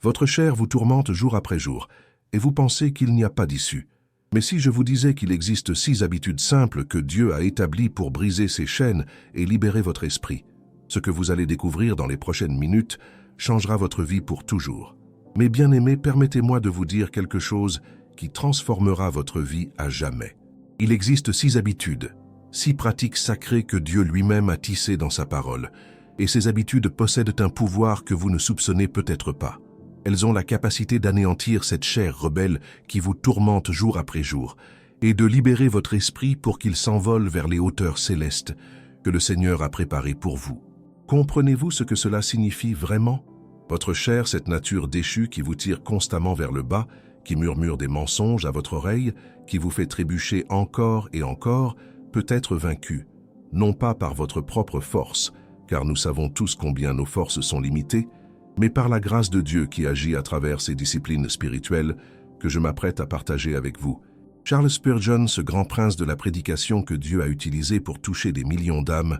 Votre chair vous tourmente jour après jour, et vous pensez qu'il n'y a pas d'issue. Mais si je vous disais qu'il existe 6 habitudes simples que Dieu a établies pour briser ces chaînes et libérer votre esprit, ce que vous allez découvrir dans les prochaines minutes changera votre vie pour toujours. Mes bien-aimés, permettez-moi de vous dire quelque chose qui transformera votre vie à jamais. Il existe 6 habitudes, 6 pratiques sacrées que Dieu lui-même a tissées dans sa parole, et ces habitudes possèdent un pouvoir que vous ne soupçonnez peut-être pas. Elles ont la capacité d'anéantir cette chair rebelle qui vous tourmente jour après jour, et de libérer votre esprit pour qu'il s'envole vers les hauteurs célestes que le Seigneur a préparées pour vous. Comprenez-vous ce que cela signifie vraiment? Votre chair, cette nature déchue qui vous tire constamment vers le bas, qui murmure des mensonges à votre oreille, qui vous fait trébucher encore et encore, peut être vaincue, non pas par votre propre force, car nous savons tous combien nos forces sont limitées, mais par la grâce de Dieu qui agit à travers ces disciplines spirituelles que je m'apprête à partager avec vous. Charles Spurgeon, ce grand prince de la prédication que Dieu a utilisé pour toucher des millions d'âmes,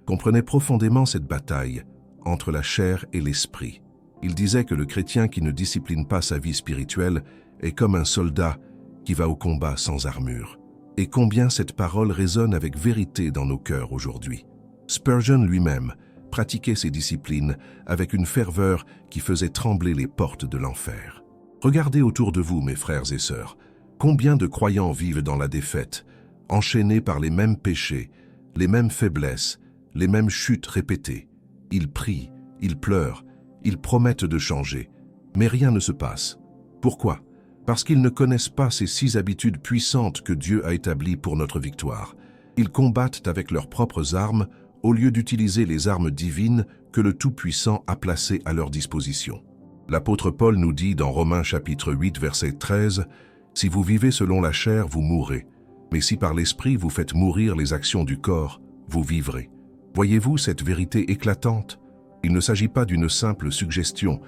comprenait profondément cette bataille entre la chair et l'esprit. Il disait que le chrétien qui ne discipline pas sa vie spirituelle est comme un soldat qui va au combat sans armure. Et combien cette parole résonne avec vérité dans nos cœurs aujourd'hui. Spurgeon lui-même pratiquait ces disciplines avec une ferveur qui faisait trembler les portes de l'enfer. Regardez autour de vous, mes frères et sœurs, combien de croyants vivent dans la défaite, enchaînés par les mêmes péchés, les mêmes faiblesses, les mêmes chutes répétées. Ils prient, ils pleurent, ils promettent de changer, mais rien ne se passe. Pourquoi? Parce qu'ils ne connaissent pas ces 6 habitudes puissantes que Dieu a établies pour notre victoire. Ils combattent avec leurs propres armes au lieu d'utiliser les armes divines que le Tout-Puissant a placées à leur disposition. L'apôtre Paul nous dit dans Romains chapitre 8, verset 13, « Si vous vivez selon la chair, vous mourrez, mais si par l'esprit vous faites mourir les actions du corps, vous vivrez. » Voyez-vous cette vérité éclatante? Il ne s'agit pas d'une simple suggestion,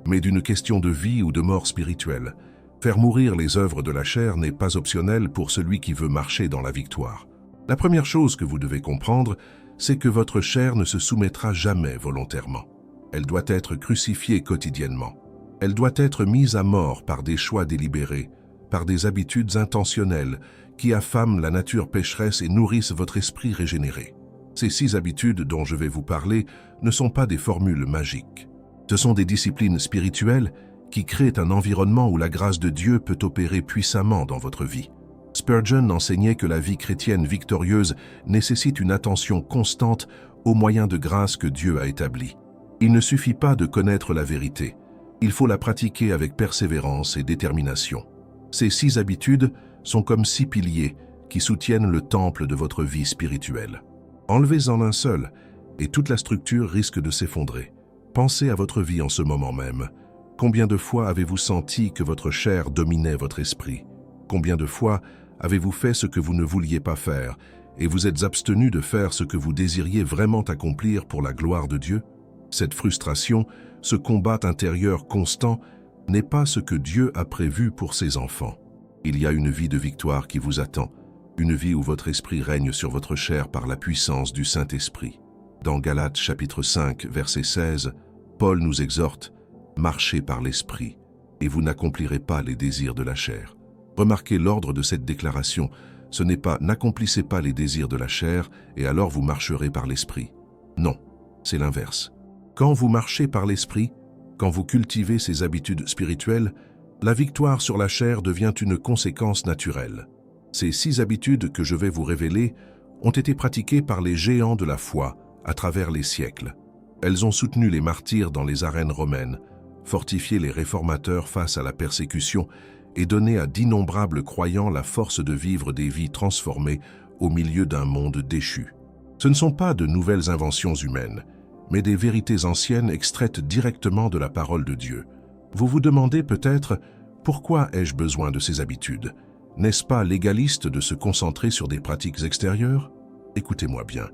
mais d'une question de vie ou de mort spirituelle. Faire mourir les œuvres de la chair n'est pas optionnel pour celui qui veut marcher dans la victoire. La première chose que vous devez comprendre, c'est que votre chair ne se soumettra jamais volontairement. Elle doit être crucifiée quotidiennement. Elle doit être mise à mort par des choix délibérés, par des habitudes intentionnelles qui affament la nature pécheresse et nourrissent votre esprit régénéré. Ces 6 habitudes dont je vais vous parler ne sont pas des formules magiques. Ce sont des disciplines spirituelles qui créent un environnement où la grâce de Dieu peut opérer puissamment dans votre vie. Spurgeon enseignait que la vie chrétienne victorieuse nécessite une attention constante aux moyens de grâce que Dieu a établis. Il ne suffit pas de connaître la vérité, il faut la pratiquer avec persévérance et détermination. Ces 6 habitudes sont comme 6 piliers qui soutiennent le temple de votre vie spirituelle. Enlevez-en un seul et toute la structure risque de s'effondrer. Pensez à votre vie en ce moment même. Combien de fois avez-vous senti que votre chair dominait votre esprit? Combien de fois avez-vous fait ce que vous ne vouliez pas faire et vous êtes abstenu de faire ce que vous désiriez vraiment accomplir pour la gloire de Dieu? Cette frustration, ce combat intérieur constant, n'est pas ce que Dieu a prévu pour ses enfants. Il y a une vie de victoire qui vous attend, une vie où votre esprit règne sur votre chair par la puissance du Saint-Esprit. Dans Galates chapitre 5, verset 16, Paul nous exhorte « Marchez par l'esprit, et vous n'accomplirez pas les désirs de la chair ». Remarquez l'ordre de cette déclaration, ce n'est pas « N'accomplissez pas les désirs de la chair, et alors vous marcherez par l'esprit ». Non, c'est l'inverse. Quand vous marchez par l'esprit, quand vous cultivez ces habitudes spirituelles, la victoire sur la chair devient une conséquence naturelle. Ces 6 habitudes que je vais vous révéler ont été pratiquées par les géants de la foi à travers les siècles. Elles ont soutenu les martyrs dans les arènes romaines, fortifié les réformateurs face à la persécution et donné à d'innombrables croyants la force de vivre des vies transformées au milieu d'un monde déchu. Ce ne sont pas de nouvelles inventions humaines, mais des vérités anciennes extraites directement de la parole de Dieu. Vous vous demandez peut-être « Pourquoi ai-je besoin de ces habitudes ?» N'est-ce pas légaliste de se concentrer sur des pratiques extérieures? Écoutez-moi bien,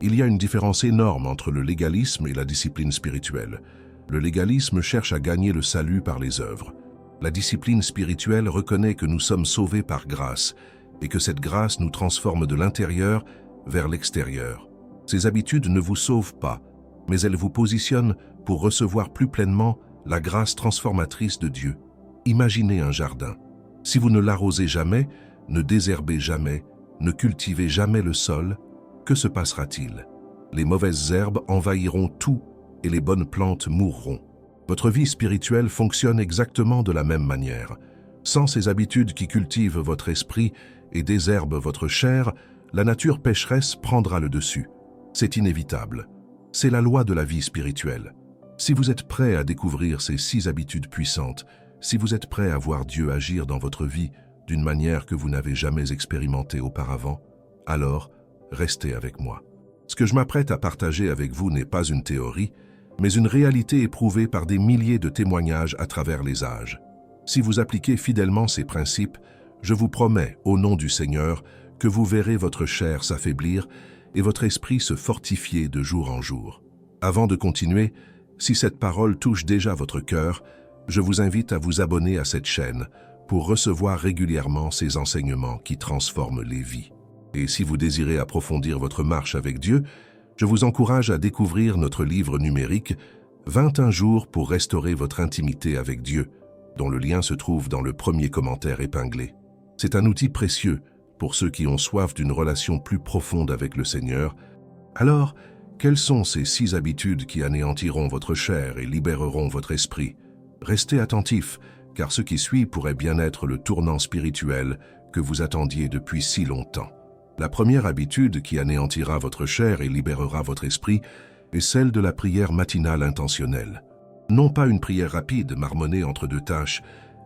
il y a une différence énorme entre le légalisme et la discipline spirituelle. Le légalisme cherche à gagner le salut par les œuvres. La discipline spirituelle reconnaît que nous sommes sauvés par grâce et que cette grâce nous transforme de l'intérieur vers l'extérieur. Ces habitudes ne vous sauvent pas, mais elles vous positionnent pour recevoir plus pleinement la grâce transformatrice de Dieu. Imaginez un jardin. Si vous ne l'arrosez jamais, ne désherbez jamais, ne cultivez jamais le sol, que se passera-t-il? Les mauvaises herbes envahiront tout et les bonnes plantes mourront. Votre vie spirituelle fonctionne exactement de la même manière. Sans ces habitudes qui cultivent votre esprit et désherbent votre chair, la nature pécheresse prendra le dessus. C'est inévitable. C'est la loi de la vie spirituelle. Si vous êtes prêt à découvrir ces 6 habitudes puissantes, si vous êtes prêt à voir Dieu agir dans votre vie d'une manière que vous n'avez jamais expérimentée auparavant, alors restez avec moi. Ce que je m'apprête à partager avec vous n'est pas une théorie, mais une réalité éprouvée par des milliers de témoignages à travers les âges. Si vous appliquez fidèlement ces principes, je vous promets, au nom du Seigneur, que vous verrez votre chair s'affaiblir et votre esprit se fortifier de jour en jour. Avant de continuer, si cette parole touche déjà votre cœur, je vous invite à vous abonner à cette chaîne pour recevoir régulièrement ces enseignements qui transforment les vies. Et si vous désirez approfondir votre marche avec Dieu, je vous encourage à découvrir notre livre numérique « 21 jours pour restaurer votre intimité avec Dieu », dont le lien se trouve dans le premier commentaire épinglé. C'est un outil précieux pour ceux qui ont soif d'une relation plus profonde avec le Seigneur. Alors, quelles sont ces 6 habitudes qui anéantiront votre chair et libéreront votre esprit? Restez attentifs, car ce qui suit pourrait bien être le tournant spirituel que vous attendiez depuis si longtemps. La première habitude qui anéantira votre chair et libérera votre esprit est celle de la prière matinale intentionnelle. Non pas une prière rapide marmonnée entre 2 tâches,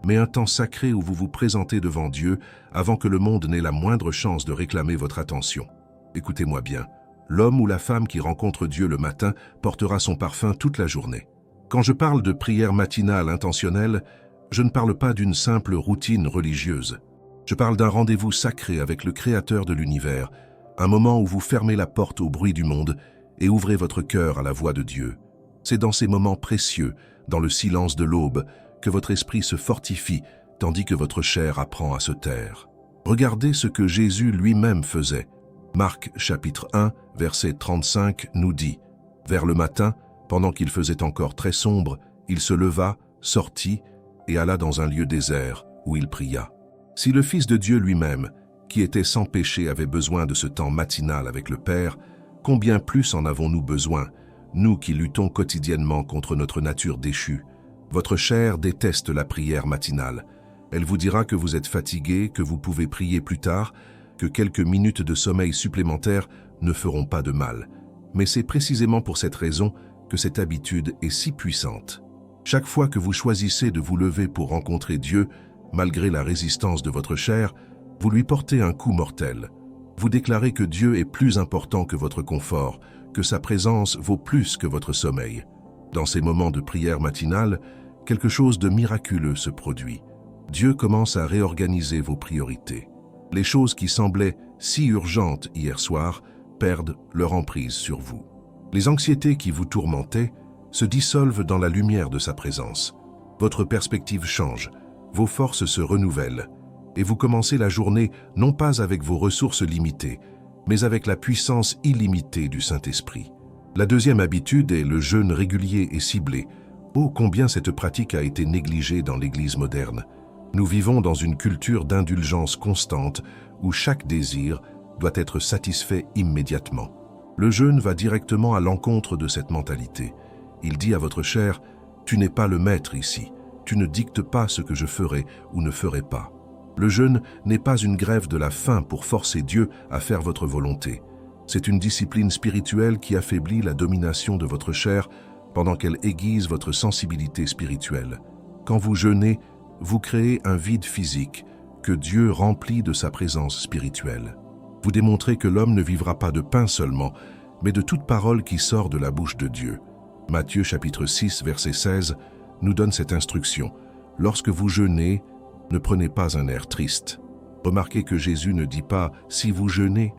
mais un temps sacré où vous vous présentez devant Dieu avant que le monde n'ait la moindre chance de réclamer votre attention. Écoutez-moi bien, l'homme ou la femme qui rencontre Dieu le matin portera son parfum toute la journée. Quand je parle de prière matinale intentionnelle, je ne parle pas d'une simple routine religieuse. Je parle d'un rendez-vous sacré avec le Créateur de l'univers, un moment où vous fermez la porte au bruit du monde et ouvrez votre cœur à la voix de Dieu. C'est dans ces moments précieux, dans le silence de l'aube, que votre esprit se fortifie, tandis que votre chair apprend à se taire. Regardez ce que Jésus lui-même faisait. Marc chapitre 1, verset 35 nous dit « Vers le matin, pendant qu'il faisait encore très sombre, il se leva, sortit et alla dans un lieu désert où il pria. » Si le Fils de Dieu lui-même, qui était sans péché, avait besoin de ce temps matinal avec le Père, combien plus en avons-nous besoin, nous qui luttons quotidiennement contre notre nature déchue? Votre chair déteste la prière matinale. Elle vous dira que vous êtes fatigué, que vous pouvez prier plus tard, que quelques minutes de sommeil supplémentaires ne feront pas de mal. Mais c'est précisément pour cette raison que cette habitude est si puissante. Chaque fois que vous choisissez de vous lever pour rencontrer Dieu, malgré la résistance de votre chair, vous lui portez un coup mortel. Vous déclarez que Dieu est plus important que votre confort, que sa présence vaut plus que votre sommeil. Dans ces moments de prière matinale, quelque chose de miraculeux se produit. Dieu commence à réorganiser vos priorités. Les choses qui semblaient si urgentes hier soir perdent leur emprise sur vous. Les anxiétés qui vous tourmentaient se dissolvent dans la lumière de sa présence. Votre perspective change, vos forces se renouvellent, et vous commencez la journée non pas avec vos ressources limitées, mais avec la puissance illimitée du Saint-Esprit. La deuxième habitude est le jeûne régulier et ciblé. Oh, combien cette pratique a été négligée dans l'Église moderne. Nous vivons dans une culture d'indulgence constante où chaque désir doit être satisfait immédiatement. Le jeûne va directement à l'encontre de cette mentalité. Il dit à votre chair « Tu n'es pas le maître ici. Tu ne dictes pas ce que je ferai ou ne ferai pas. » Le jeûne n'est pas une grève de la faim pour forcer Dieu à faire votre volonté. C'est une discipline spirituelle qui affaiblit la domination de votre chair pendant qu'elle aiguise votre sensibilité spirituelle. Quand vous jeûnez, vous créez un vide physique que Dieu remplit de sa présence spirituelle. Vous démontrez que l'homme ne vivra pas de pain seulement, mais de toute parole qui sort de la bouche de Dieu. Matthieu chapitre 6, verset 16 nous donne cette instruction. Lorsque vous jeûnez, ne prenez pas un air triste. Remarquez que Jésus ne dit pas « si vous jeûnez »,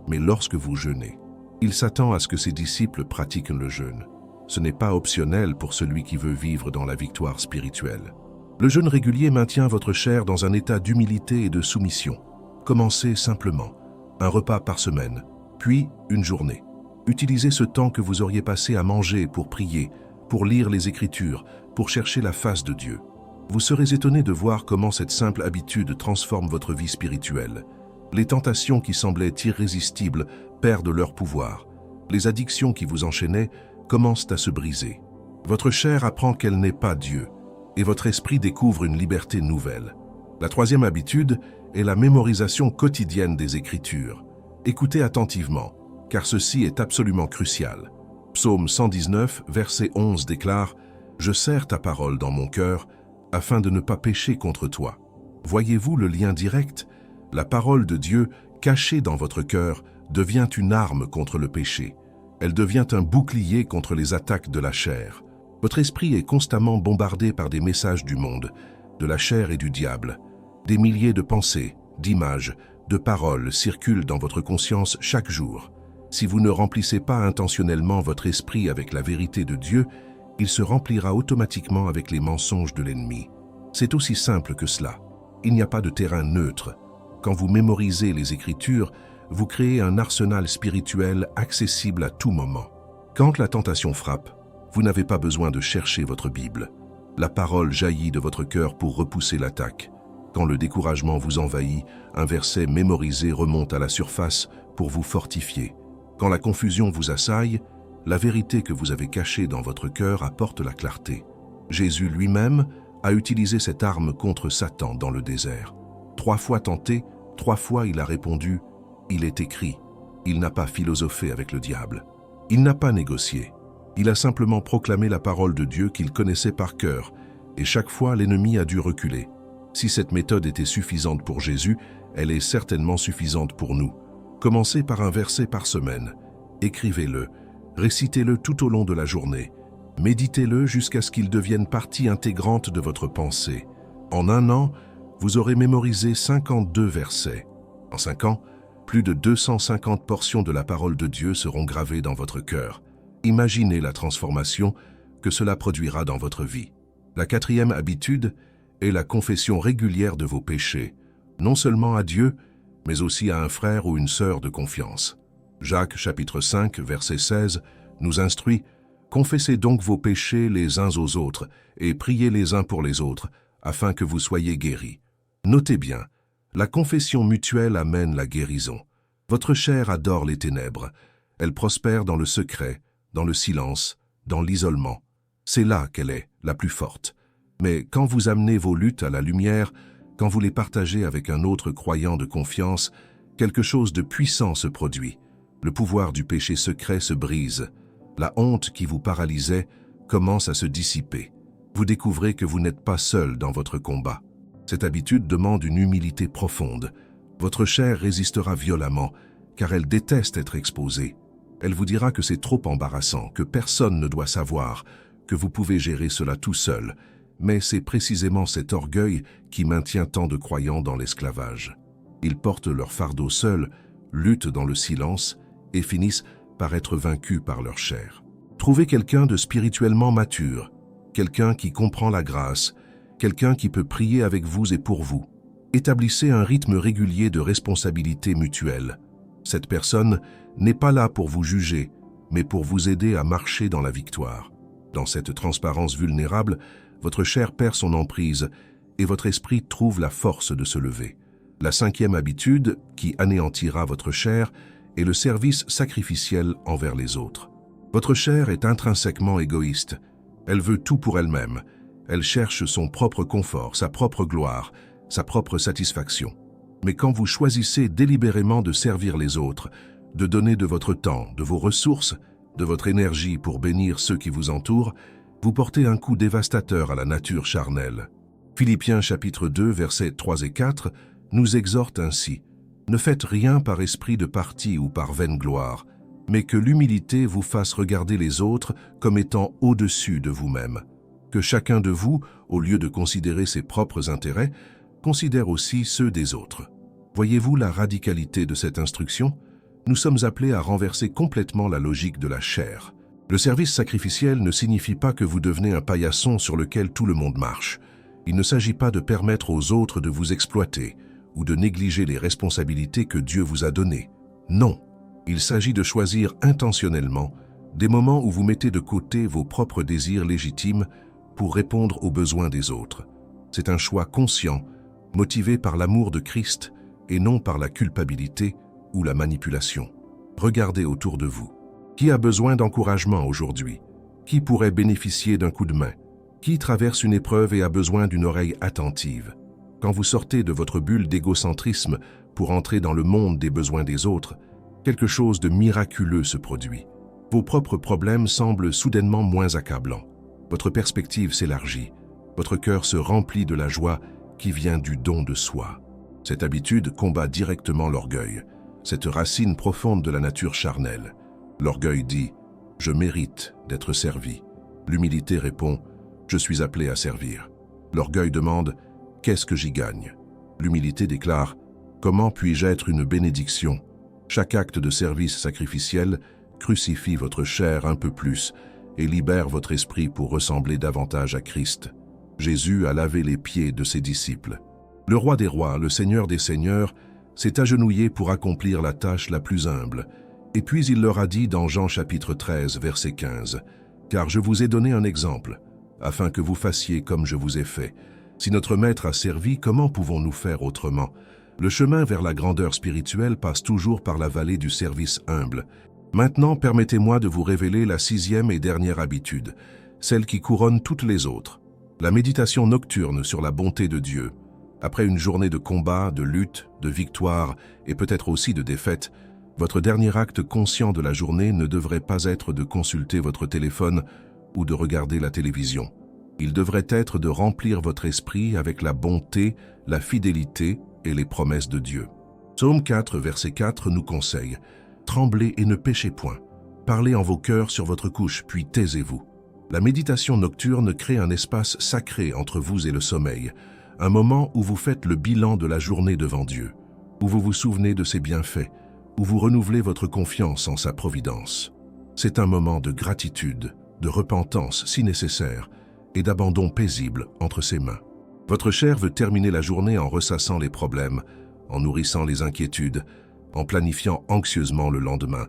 mais « lorsque vous jeûnez ». Il s'attend à ce que ses disciples pratiquent le jeûne. Ce n'est pas optionnel pour celui qui veut vivre dans la victoire spirituelle. Le jeûne régulier maintient votre chair dans un état d'humilité et de soumission. Commencez simplement, un repas par semaine, puis une journée. Utilisez ce temps que vous auriez passé à manger pour prier, pour lire les Écritures, pour chercher la face de Dieu. Vous serez étonné de voir comment cette simple habitude transforme votre vie spirituelle. Les tentations qui semblaient irrésistibles perdent leur pouvoir. Les addictions qui vous enchaînaient commencent à se briser. Votre chair apprend qu'elle n'est pas Dieu, et votre esprit découvre une liberté nouvelle. La troisième habitude est la mémorisation quotidienne des Écritures. Écoutez attentivement, car ceci est absolument crucial. Psaume 119, verset 11 déclare « Je serre ta parole dans mon cœur, afin de ne pas pécher contre toi. » Voyez-vous le lien direct? La parole de Dieu, cachée dans votre cœur, devient une arme contre le péché. Elle devient un bouclier contre les attaques de la chair. Votre esprit est constamment bombardé par des messages du monde, de la chair et du diable. Des milliers de pensées, d'images, de paroles circulent dans votre conscience chaque jour. Si vous ne remplissez pas intentionnellement votre esprit avec la vérité de Dieu, il se remplira automatiquement avec les mensonges de l'ennemi. C'est aussi simple que cela. Il n'y a pas de terrain neutre. Quand vous mémorisez les Écritures, vous créez un arsenal spirituel accessible à tout moment. Quand la tentation frappe, vous n'avez pas besoin de chercher votre Bible. La parole jaillit de votre cœur pour repousser l'attaque. Quand le découragement vous envahit, un verset mémorisé remonte à la surface pour vous fortifier. Quand la confusion vous assaille, la vérité que vous avez cachée dans votre cœur apporte la clarté. Jésus lui-même a utilisé cette arme contre Satan dans le désert. 3 fois tenté, 3 fois il a répondu « Il est écrit ». Il n'a pas philosophé avec le diable. Il n'a pas négocié. Il a simplement proclamé la parole de Dieu qu'il connaissait par cœur, et chaque fois l'ennemi a dû reculer. Si cette méthode était suffisante pour Jésus, elle est certainement suffisante pour nous. Commencez par un verset par semaine. Écrivez-le, récitez-le tout au long de la journée. Méditez-le jusqu'à ce qu'il devienne partie intégrante de votre pensée. En 1 an, vous aurez mémorisé 52 versets. En 5 ans, plus de 250 portions de la parole de Dieu seront gravées dans votre cœur. Imaginez la transformation que cela produira dans votre vie. La 4e habitude est la confession régulière de vos péchés, non seulement à Dieu, mais aussi à un frère ou une sœur de confiance. Jacques chapitre 5, verset 16, nous instruit « Confessez donc vos péchés les uns aux autres et priez les uns pour les autres, afin que vous soyez guéris. » Notez bien, la confession mutuelle amène la guérison. Votre chair adore les ténèbres. Elle prospère dans le secret, dans le silence, dans l'isolement. C'est là qu'elle est la plus forte. Mais quand vous amenez vos luttes à la lumière, quand vous les partagez avec un autre croyant de confiance, quelque chose de puissant se produit. Le pouvoir du péché secret se brise. La honte qui vous paralysait commence à se dissiper. Vous découvrez que vous n'êtes pas seul dans votre combat. Cette habitude demande une humilité profonde. Votre chair résistera violemment, car elle déteste être exposée. Elle vous dira que c'est trop embarrassant, que personne ne doit savoir, que vous pouvez gérer cela tout seul. Mais c'est précisément cet orgueil qui maintient tant de croyants dans l'esclavage. Ils portent leur fardeau seuls, luttent dans le silence et finissent par être vaincus par leur chair. Trouvez quelqu'un de spirituellement mature, quelqu'un qui comprend la grâce, quelqu'un qui peut prier avec vous et pour vous. Établissez un rythme régulier de responsabilité mutuelle. Cette personne n'est pas là pour vous juger, mais pour vous aider à marcher dans la victoire. Dans cette transparence vulnérable, votre chair perd son emprise et votre esprit trouve la force de se lever. La 5e habitude, qui anéantira votre chair, est le service sacrificiel envers les autres. Votre chair est intrinsèquement égoïste. Elle veut tout pour elle-même. Elle cherche son propre confort, sa propre gloire, sa propre satisfaction. Mais quand vous choisissez délibérément de servir les autres, de donner de votre temps, de vos ressources, de votre énergie pour bénir ceux qui vous entourent, vous portez un coup dévastateur à la nature charnelle. Philippiens chapitre 2, versets 3 et 4 nous exhorte ainsi « Ne faites rien par esprit de parti ou par vaine gloire, mais que l'humilité vous fasse regarder les autres comme étant au-dessus de vous-même. Que chacun de vous, au lieu de considérer ses propres intérêts, considère aussi ceux des autres. » Voyez-vous la radicalité de cette instruction? Nous sommes appelés à renverser complètement la logique de la chair. Le service sacrificiel ne signifie pas que vous devenez un paillasson sur lequel tout le monde marche. Il ne s'agit pas de permettre aux autres de vous exploiter ou de négliger les responsabilités que Dieu vous a données. Non, il s'agit de choisir intentionnellement des moments où vous mettez de côté vos propres désirs légitimes pour répondre aux besoins des autres. C'est un choix conscient, motivé par l'amour de Christ et non par la culpabilité ou la manipulation. Regardez autour de vous. Qui a besoin d'encouragement aujourd'hui? Qui pourrait bénéficier d'un coup de main? Qui traverse une épreuve et a besoin d'une oreille attentive? Quand vous sortez de votre bulle d'égocentrisme pour entrer dans le monde des besoins des autres, quelque chose de miraculeux se produit. Vos propres problèmes semblent soudainement moins accablants. Votre perspective s'élargit. Votre cœur se remplit de la joie qui vient du don de soi. Cette habitude combat directement l'orgueil, cette racine profonde de la nature charnelle. L'orgueil dit « Je mérite d'être servi ». L'humilité répond « Je suis appelé à servir ». L'orgueil demande « Qu'est-ce que j'y gagne ?» L'humilité déclare « Comment puis-je être une bénédiction ?» Chaque acte de service sacrificiel crucifie votre chair un peu plus et libère votre esprit pour ressembler davantage à Christ. Jésus a lavé les pieds de ses disciples. Le roi des rois, le seigneur des seigneurs, s'est agenouillé pour accomplir la tâche la plus humble. Et puis il leur a dit dans Jean chapitre 13, verset 15, « Car je vous ai donné un exemple, afin que vous fassiez comme je vous ai fait. Si notre Maître a servi, comment pouvons-nous faire autrement? Le chemin vers la grandeur spirituelle passe toujours par la vallée du service humble. Maintenant, permettez-moi de vous révéler la 6e et dernière habitude, celle qui couronne toutes les autres. La méditation nocturne sur la bonté de Dieu. Après une journée de combat, de lutte, de victoire et peut-être aussi de défaite, votre dernier acte conscient de la journée ne devrait pas être de consulter votre téléphone ou de regarder la télévision. Il devrait être de remplir votre esprit avec la bonté, la fidélité et les promesses de Dieu. Psaume 4, verset 4 nous conseille « Tremblez et ne péchez point. Parlez en vos cœurs sur votre couche, puis taisez-vous. » La méditation nocturne crée un espace sacré entre vous et le sommeil, un moment où vous faites le bilan de la journée devant Dieu, où vous vous souvenez de ses bienfaits, où vous renouvelez votre confiance en sa providence. C'est un moment de gratitude, de repentance si nécessaire, et d'abandon paisible entre ses mains. Votre chair veut terminer la journée en ressassant les problèmes, en nourrissant les inquiétudes, en planifiant anxieusement le lendemain.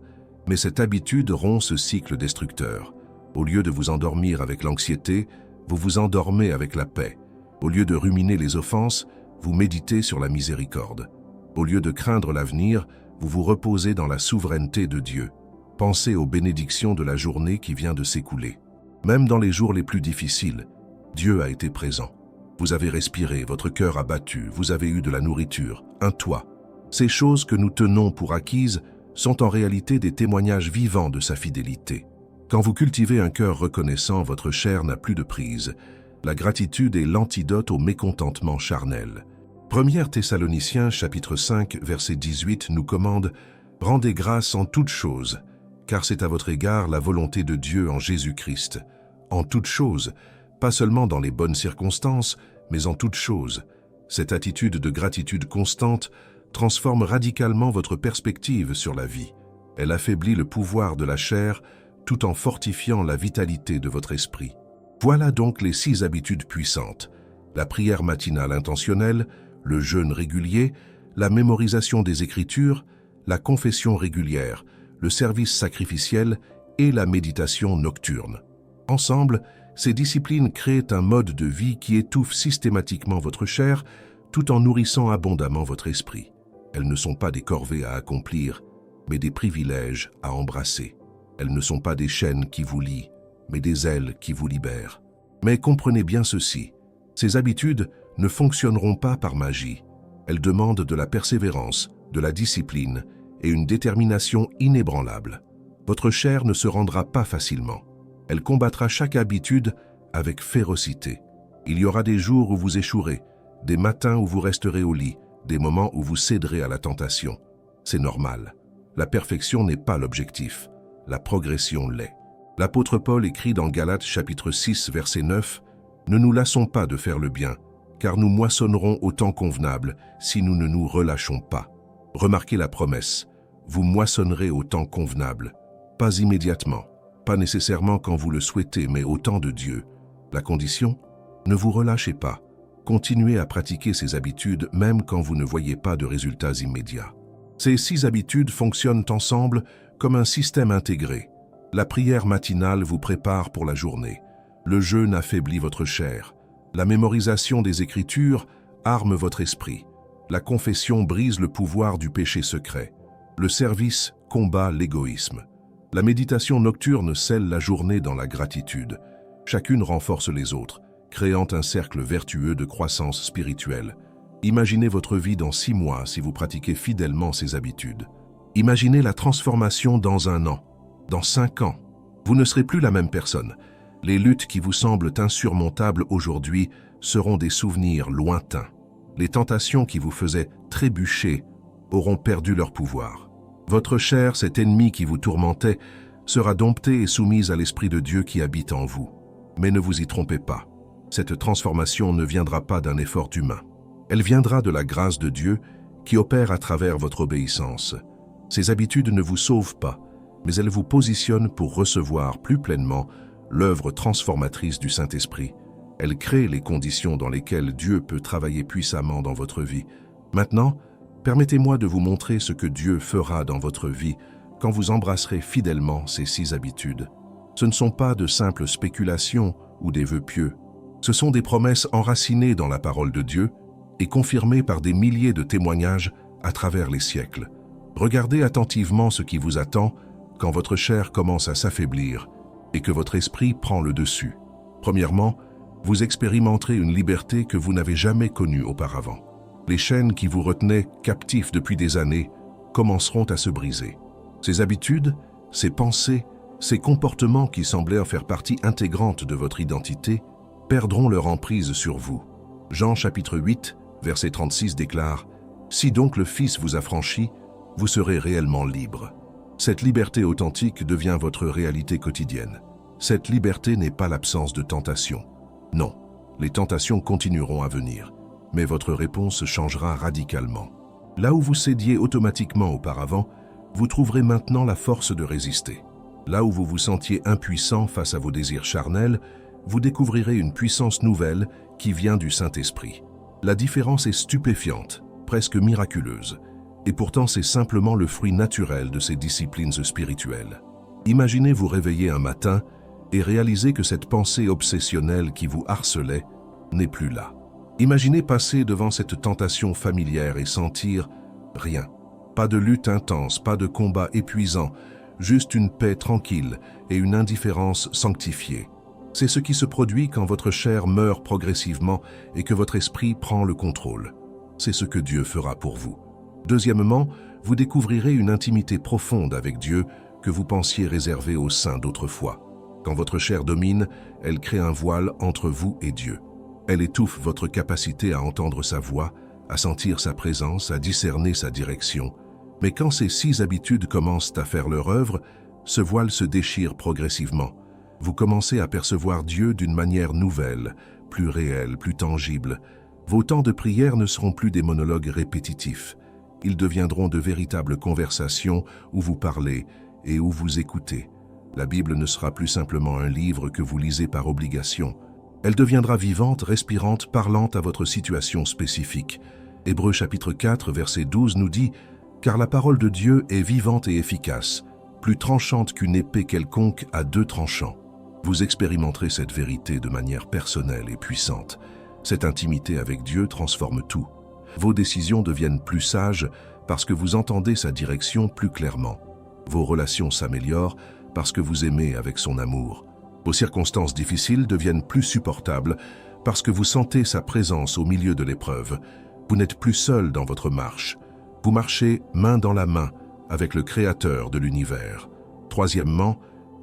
Mais cette habitude rompt ce cycle destructeur. Au lieu de vous endormir avec l'anxiété, vous vous endormez avec la paix. Au lieu de ruminer les offenses, vous méditez sur la miséricorde. Au lieu de craindre l'avenir, vous vous reposez dans la souveraineté de Dieu. Pensez aux bénédictions de la journée qui vient de s'écouler. Même dans les jours les plus difficiles, Dieu a été présent. Vous avez respiré, votre cœur a battu, vous avez eu de la nourriture, un toit. Ces choses que nous tenons pour acquises sont en réalité des témoignages vivants de sa fidélité. Quand vous cultivez un cœur reconnaissant, votre chair n'a plus de prise. La gratitude est l'antidote au mécontentement charnel. 1 Thessaloniciens chapitre 5 verset 18 nous commande « Rendez grâce en toutes choses, car c'est à votre égard la volonté de Dieu en Jésus-Christ. En toutes choses, pas seulement dans les bonnes circonstances, mais en toutes choses. » Cette attitude de gratitude constante transforme radicalement votre perspective sur la vie. Elle affaiblit le pouvoir de la chair tout en fortifiant la vitalité de votre esprit. Voilà donc les 6 habitudes puissantes. La prière matinale intentionnelle, le jeûne régulier, la mémorisation des Écritures, la confession régulière, le service sacrificiel et la méditation nocturne. Ensemble, ces disciplines créent un mode de vie qui étouffe systématiquement votre chair tout en nourrissant abondamment votre esprit. Elles ne sont pas des corvées à accomplir, mais des privilèges à embrasser. Elles ne sont pas des chaînes qui vous lient, mais des ailes qui vous libèrent. Mais comprenez bien ceci, ces habitudes ne fonctionneront pas par magie. Elles demandent de la persévérance, de la discipline et une détermination inébranlable. Votre chair ne se rendra pas facilement. Elle combattra chaque habitude avec férocité. Il y aura des jours où vous échouerez, des matins où vous resterez au lit, des moments où vous céderez à la tentation. C'est normal. La perfection n'est pas l'objectif. La progression l'est. L'apôtre Paul écrit dans Galates chapitre 6 verset 9 « Ne nous lassons pas de faire le bien, car nous moissonnerons au temps convenable si nous ne nous relâchons pas. » Remarquez la promesse « Vous moissonnerez au temps convenable ». Pas immédiatement, pas nécessairement quand vous le souhaitez, mais au temps de Dieu. La condition ? Ne vous relâchez pas. Continuez à pratiquer ces habitudes même quand vous ne voyez pas de résultats immédiats. Ces 6 habitudes fonctionnent ensemble comme un système intégré. La prière matinale vous prépare pour la journée. Le jeûne affaiblit votre chair. La mémorisation des Écritures arme votre esprit. La confession brise le pouvoir du péché secret. Le service combat l'égoïsme. La méditation nocturne scelle la journée dans la gratitude. Chacune renforce les autres, créant un cercle vertueux de croissance spirituelle. Imaginez votre vie dans 6 mois si vous pratiquez fidèlement ces habitudes. Imaginez la transformation dans 1 an, dans 5 ans. Vous ne serez plus la même personne. Les luttes qui vous semblent insurmontables aujourd'hui seront des souvenirs lointains. Les tentations qui vous faisaient trébucher auront perdu leur pouvoir. Votre chair, cet ennemi qui vous tourmentait, sera domptée et soumise à l'Esprit de Dieu qui habite en vous. Mais ne vous y trompez pas. Cette transformation ne viendra pas d'un effort humain. Elle viendra de la grâce de Dieu qui opère à travers votre obéissance. Ces habitudes ne vous sauvent pas, mais elles vous positionnent pour recevoir plus pleinement l'œuvre transformatrice du Saint-Esprit. Elles créent les conditions dans lesquelles Dieu peut travailler puissamment dans votre vie. Maintenant, permettez-moi de vous montrer ce que Dieu fera dans votre vie quand vous embrasserez fidèlement ces 6 habitudes. Ce ne sont pas de simples spéculations ou des vœux pieux. Ce sont des promesses enracinées dans la parole de Dieu et confirmées par des milliers de témoignages à travers les siècles. Regardez attentivement ce qui vous attend quand votre chair commence à s'affaiblir et que votre esprit prend le dessus. Premièrement, vous expérimenterez une liberté que vous n'avez jamais connue auparavant. Les chaînes qui vous retenaient captifs depuis des années commenceront à se briser. Ces habitudes, ces pensées, ces comportements qui semblaient en faire partie intégrante de votre identité perdront leur emprise sur vous. Jean chapitre 8, verset 36 déclare « Si donc le Fils vous affranchit, vous serez réellement libre. » Cette liberté authentique devient votre réalité quotidienne. Cette liberté n'est pas l'absence de tentation. Non, les tentations continueront à venir, mais votre réponse changera radicalement. Là où vous cédiez automatiquement auparavant, vous trouverez maintenant la force de résister. Là où vous vous sentiez impuissant face à vos désirs charnels, vous découvrirez une puissance nouvelle qui vient du Saint-Esprit. La différence est stupéfiante, presque miraculeuse, et pourtant c'est simplement le fruit naturel de ces disciplines spirituelles. Imaginez vous réveiller un matin et réaliser que cette pensée obsessionnelle qui vous harcelait n'est plus là. Imaginez passer devant cette tentation familière et sentir rien. Pas de lutte intense, pas de combat épuisant, juste une paix tranquille et une indifférence sanctifiée. C'est ce qui se produit quand votre chair meurt progressivement et que votre esprit prend le contrôle. C'est ce que Dieu fera pour vous. Deuxièmement, vous découvrirez une intimité profonde avec Dieu que vous pensiez réservée aux saints d'autrefois. Quand votre chair domine, elle crée un voile entre vous et Dieu. Elle étouffe votre capacité à entendre sa voix, à sentir sa présence, à discerner sa direction. Mais quand ces 6 habitudes commencent à faire leur œuvre, ce voile se déchire progressivement. Vous commencez à percevoir Dieu d'une manière nouvelle, plus réelle, plus tangible. Vos temps de prière ne seront plus des monologues répétitifs. Ils deviendront de véritables conversations où vous parlez et où vous écoutez. La Bible ne sera plus simplement un livre que vous lisez par obligation. Elle deviendra vivante, respirante, parlante à votre situation spécifique. Hébreux chapitre 4, verset 12 nous dit « Car la parole de Dieu est vivante et efficace, plus tranchante qu'une épée quelconque à 2 tranchants. » Vous expérimenterez cette vérité de manière personnelle et puissante. Cette intimité avec Dieu transforme tout. Vos décisions deviennent plus sages parce que vous entendez sa direction plus clairement. Vos relations s'améliorent parce que vous aimez avec son amour. Vos circonstances difficiles deviennent plus supportables parce que vous sentez sa présence au milieu de l'épreuve. Vous n'êtes plus seul dans votre marche. Vous marchez main dans la main avec le Créateur de l'univers. Troisièmement,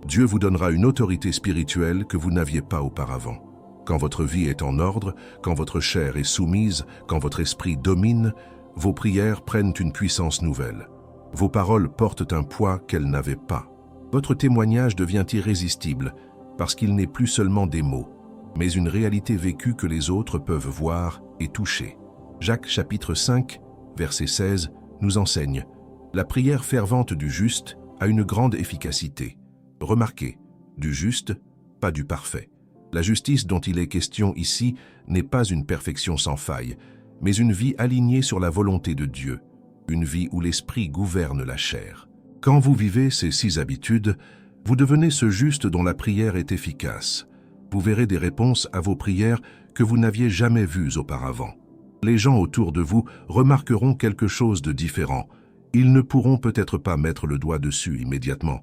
Dieu vous donnera une autorité spirituelle que vous n'aviez pas auparavant. Quand votre vie est en ordre, quand votre chair est soumise, quand votre esprit domine, vos prières prennent une puissance nouvelle. Vos paroles portent un poids qu'elles n'avaient pas. Votre témoignage devient irrésistible parce qu'il n'est plus seulement des mots, mais une réalité vécue que les autres peuvent voir et toucher. Jacques chapitre 5, verset 16 nous enseigne « La prière fervente du juste a une grande efficacité. » Remarquez, du juste, pas du parfait. La justice dont il est question ici n'est pas une perfection sans faille, mais une vie alignée sur la volonté de Dieu, une vie où l'esprit gouverne la chair. Quand vous vivez ces 6 habitudes, vous devenez ce juste dont la prière est efficace. Vous verrez des réponses à vos prières que vous n'aviez jamais vues auparavant. Les gens autour de vous remarqueront quelque chose de différent. Ils ne pourront peut-être pas mettre le doigt dessus immédiatement,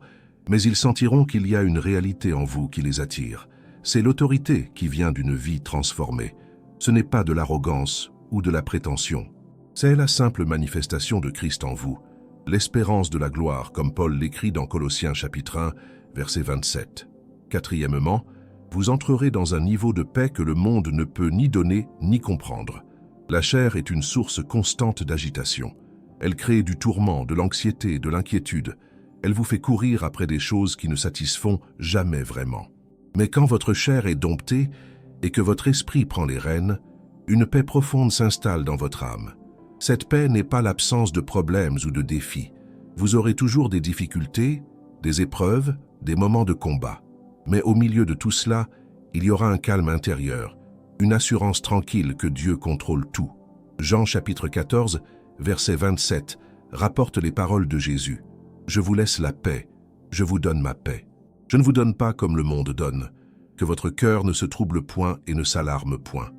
mais ils sentiront qu'il y a une réalité en vous qui les attire. C'est l'autorité qui vient d'une vie transformée. Ce n'est pas de l'arrogance ou de la prétention. C'est la simple manifestation de Christ en vous, l'espérance de la gloire, comme Paul l'écrit dans Colossiens chapitre 1, verset 27. Quatrièmement, vous entrerez dans un niveau de paix que le monde ne peut ni donner ni comprendre. La chair est une source constante d'agitation. Elle crée du tourment, de l'anxiété, de l'inquiétude. Elle vous fait courir après des choses qui ne satisfont jamais vraiment. Mais quand votre chair est domptée et que votre esprit prend les rênes, une paix profonde s'installe dans votre âme. Cette paix n'est pas l'absence de problèmes ou de défis. Vous aurez toujours des difficultés, des épreuves, des moments de combat. Mais au milieu de tout cela, il y aura un calme intérieur, une assurance tranquille que Dieu contrôle tout. Jean chapitre 14, verset 27, rapporte les paroles de Jésus. « Je vous laisse la paix, je vous donne ma paix. Je ne vous donne pas comme le monde donne, que votre cœur ne se trouble point et ne s'alarme point. »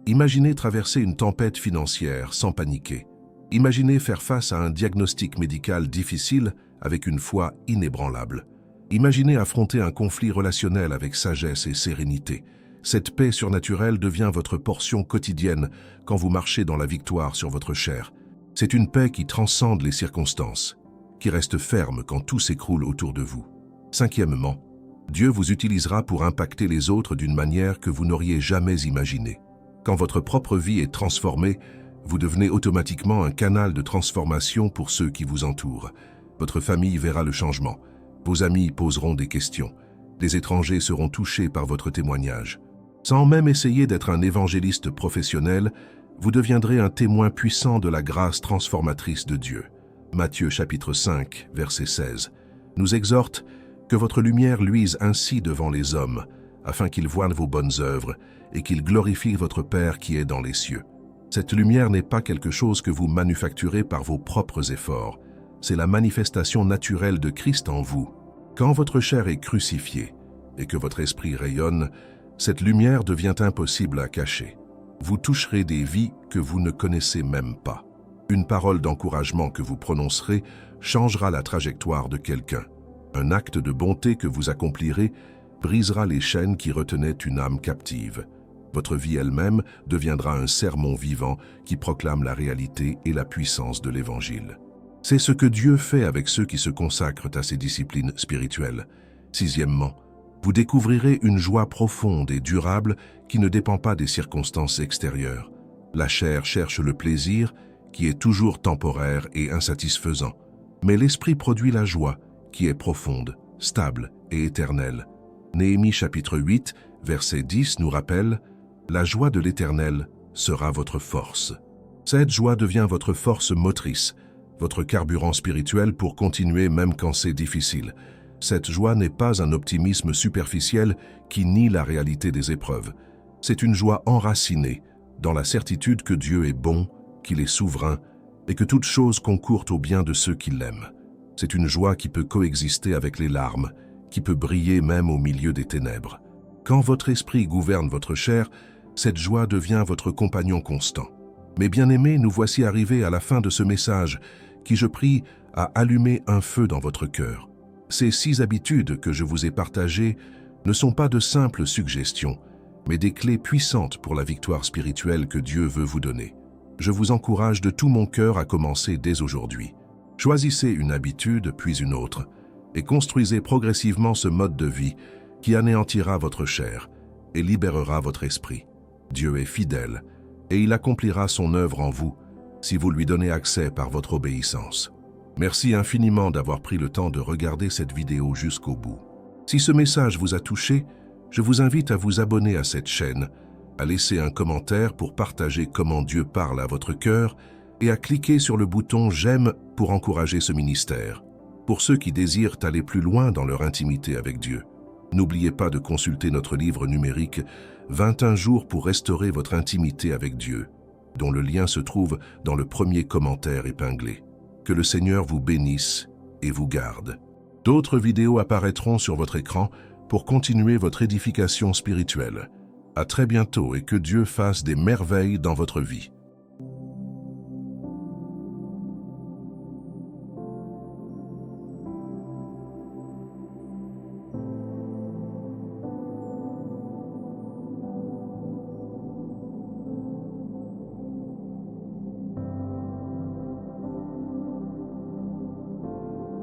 Imaginez traverser une tempête financière sans paniquer. Imaginez faire face à un diagnostic médical difficile avec une foi inébranlable. Imaginez affronter un conflit relationnel avec sagesse et sérénité. Cette paix surnaturelle devient votre portion quotidienne quand vous marchez dans la victoire sur votre chair. C'est une paix qui transcende les circonstances, qui reste ferme quand tout s'écroule autour de vous. Cinquièmement, Dieu vous utilisera pour impacter les autres d'une manière que vous n'auriez jamais imaginée. Quand votre propre vie est transformée, vous devenez automatiquement un canal de transformation pour ceux qui vous entourent. Votre famille verra le changement. Vos amis poseront des questions. Les étrangers seront touchés par votre témoignage. Sans même essayer d'être un évangéliste professionnel, vous deviendrez un témoin puissant de la grâce transformatrice de Dieu. Matthieu chapitre 5, verset 16, nous exhorte que votre lumière luise ainsi devant les hommes, afin qu'ils voient vos bonnes œuvres et qu'ils glorifient votre Père qui est dans les cieux. Cette lumière n'est pas quelque chose que vous manufacturez par vos propres efforts. C'est la manifestation naturelle de Christ en vous. Quand votre chair est crucifiée et que votre esprit rayonne, cette lumière devient impossible à cacher. Vous toucherez des vies que vous ne connaissez même pas. Une parole d'encouragement que vous prononcerez changera la trajectoire de quelqu'un. Un acte de bonté que vous accomplirez brisera les chaînes qui retenaient une âme captive. Votre vie elle-même deviendra un sermon vivant qui proclame la réalité et la puissance de l'Évangile. C'est ce que Dieu fait avec ceux qui se consacrent à ces disciplines spirituelles. Sixièmement, vous découvrirez une joie profonde et durable qui ne dépend pas des circonstances extérieures. La chair cherche le plaisir, qui est toujours temporaire et insatisfaisant. Mais l'esprit produit la joie, qui est profonde, stable et éternelle. Néhémie chapitre 8, verset 10 nous rappelle « La joie de l'Éternel sera votre force ». Cette joie devient votre force motrice, votre carburant spirituel pour continuer même quand c'est difficile. Cette joie n'est pas un optimisme superficiel qui nie la réalité des épreuves. C'est une joie enracinée dans la certitude que Dieu est bon, qu'il est souverain et que toute chose concourt au bien de ceux qui l'aiment. C'est une joie qui peut coexister avec les larmes, qui peut briller même au milieu des ténèbres. Quand votre esprit gouverne votre chair, cette joie devient votre compagnon constant. Mes bien-aimés, nous voici arrivés à la fin de ce message qui, je prie, a allumé un feu dans votre cœur. Ces 6 habitudes que je vous ai partagées ne sont pas de simples suggestions, mais des clés puissantes pour la victoire spirituelle que Dieu veut vous donner. Je vous encourage de tout mon cœur à commencer dès aujourd'hui. Choisissez une habitude, puis une autre, et construisez progressivement ce mode de vie qui anéantira votre chair et libérera votre esprit. Dieu est fidèle, et il accomplira son œuvre en vous si vous lui donnez accès par votre obéissance. Merci infiniment d'avoir pris le temps de regarder cette vidéo jusqu'au bout. Si ce message vous a touché, je vous invite à vous abonner à cette chaîne, à laisser un commentaire pour partager comment Dieu parle à votre cœur et à cliquer sur le bouton « J'aime » pour encourager ce ministère. Pour ceux qui désirent aller plus loin dans leur intimité avec Dieu, n'oubliez pas de consulter notre livre numérique « 21 jours pour restaurer votre intimité avec Dieu », dont le lien se trouve dans le premier commentaire épinglé. Que le Seigneur vous bénisse et vous garde. D'autres vidéos apparaîtront sur votre écran pour continuer votre édification spirituelle. À très bientôt et que Dieu fasse des merveilles dans votre vie.